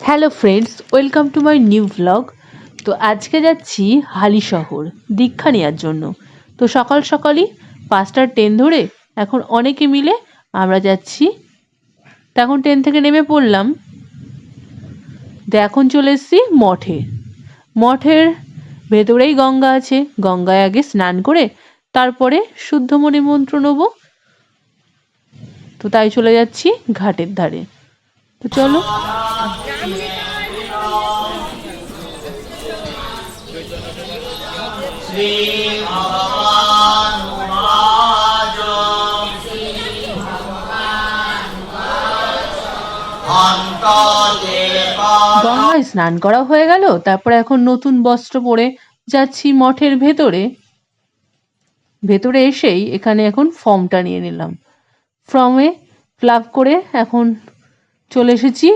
Hello friends, welcome to my new vlog. তো আজকে যাচ্ছি হালিশহর দীক্ষা নেওয়ার জন্য। তো সকাল সকালই 5টার ট্রেন ধরে এখন অনেকে মিলে আমরা যাচ্ছি। তো এখন ট্রেন থেকে নেমে পড়লাম। তো এখন চলে এসেছি মঠে। মঠের ভেতরেই গঙ্গা আছে, গঙ্গায় আগে স্নান করে তারপরে শুদ্ধ মনে মন্ত্র নেব। তো তাই চলে যাচ্ছি ঘাটের ধারে। তো চলো। গঙ্গায় স্নান করা হয়ে গেল, তারপরে এখন নতুন বস্ত্র পরে যাচ্ছি মঠের ভেতরে। ভেতরে এসেই এখানে এখন ফর্মটা নিয়ে নিলাম। ফর্মে ফিল আপ করে এখন চলে এসেছি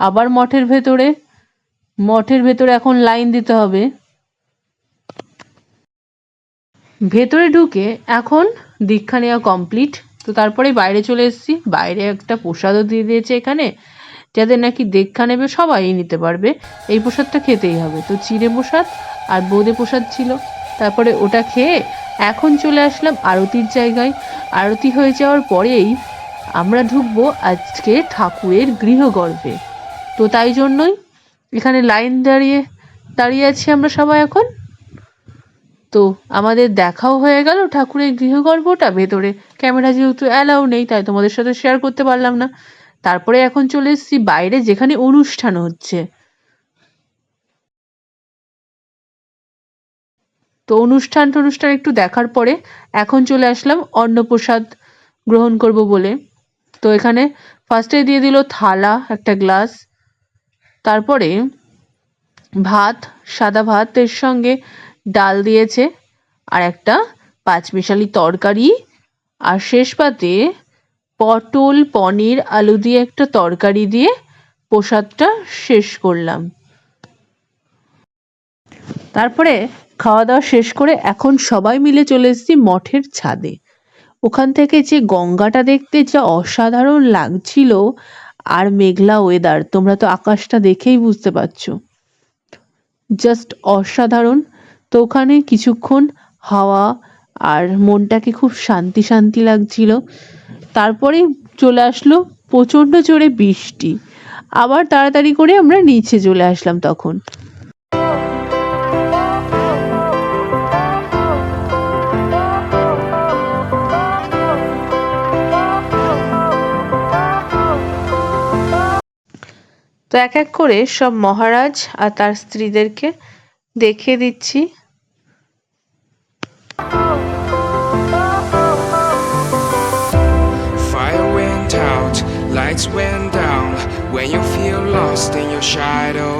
আবার মঠের ভেতরে। মঠের ভেতরে এখন লাইন দিতে হবে। ভেতরে ঢুকে এখন দীক্ষা নেওয়া কমপ্লিট। তো তারপরে বাইরে চলে এসেছি। বাইরে একটা প্রসাদও দিয়ে দিয়েছে এখানে, যাদের নাকি দীক্ষা নেবে সবাই নিতে পারবে, এই প্রসাদটা খেতেই হবে। তো চিড়ে প্রসাদ আর বোঁদে প্রসাদ ছিল, তারপরে ওটা খেয়ে এখন চলে আসলাম আরতির জায়গায়। আরতি হয়ে যাওয়ার পরেই আমরা ঢুকবো আজকে ঠাকুরের গৃহগর্ভে। তো তাই জন্যই এখানে লাইন দাঁড়িয়ে আছি আমরা সবাই এখন। তো আমাদের দেখাও হয়ে গেল ঠাকুরের গৃহগর্ভটা। ভেতরে ক্যামেরা যেহেতু অ্যালাউ নেই, তাই তোমাদের সাথে শেয়ার করতে পারলাম না। তারপরে এখন চলে এসেছি বাইরে, যেখানে অনুষ্ঠান হচ্ছে। তো অনুষ্ঠান একটু দেখার পরে এখন চলে আসলাম অন্নপ্রসাদ গ্রহণ করব বলে। তো এখানে ফার্স্টে দিয়ে দিল থালা, একটা গ্লাস, তারপরে ভাত, সাদা ভাতের সঙ্গে ডাল দিয়েছে, আর একটা পাঁচমিশালি তরকারি, আর শেষ পাতে পটল পনির আলু দিয়ে একটা তরকারি দিয়ে প্রসাদটা শেষ করলাম। তারপরে খাওয়া দাওয়া শেষ করে এখন সবাই মিলে চলে এসেছি মঠের ছাদে। ওখান থেকে যে গঙ্গাটা দেখতে যা অসাধারণ লাগছিল, আর মেঘলা ওয়েদার, তোমরা তো আকাশটা দেখেই বুঝতে পারছো, জাস্ট অসাধারণ। তো ওখানে কিছুক্ষণ হাওয়া আর মনটাকে খুব শান্তি শান্তি লাগছিল। তারপরে চলে আসলো প্রচণ্ড জোরে বৃষ্টি। আবার তাড়াতাড়ি করে আমরা নিচে চলে আসলাম তখন। তো এক এক করে সব মহারাজ আর তার স্ত্রীদেরকে দেখিয়ে দিচ্ছি। Fire went out, lights went down. When you feel lost in your shadow,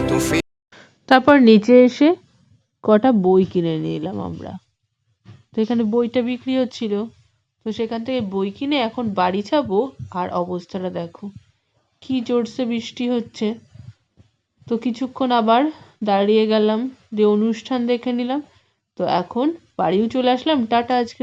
don't feel. তারপর নিচে এসে কটা বই কিনে নিলাম আমরা। তো এখানে বইটা বিক্রি হচ্ছিল, তো সেখান থেকে বই কিনে এখন বাড়ি যাবো। আর অবস্থাটা দেখো, কি জোরসে বৃষ্টি হচ্ছে। তো কিছুক্ষণ আবার দাঁড়িয়ে গেলাম, দিয়ে অনুষ্ঠান দেখে নিলাম। তো এখন বাড়িও চলে আসলাম। টাটা আজকে।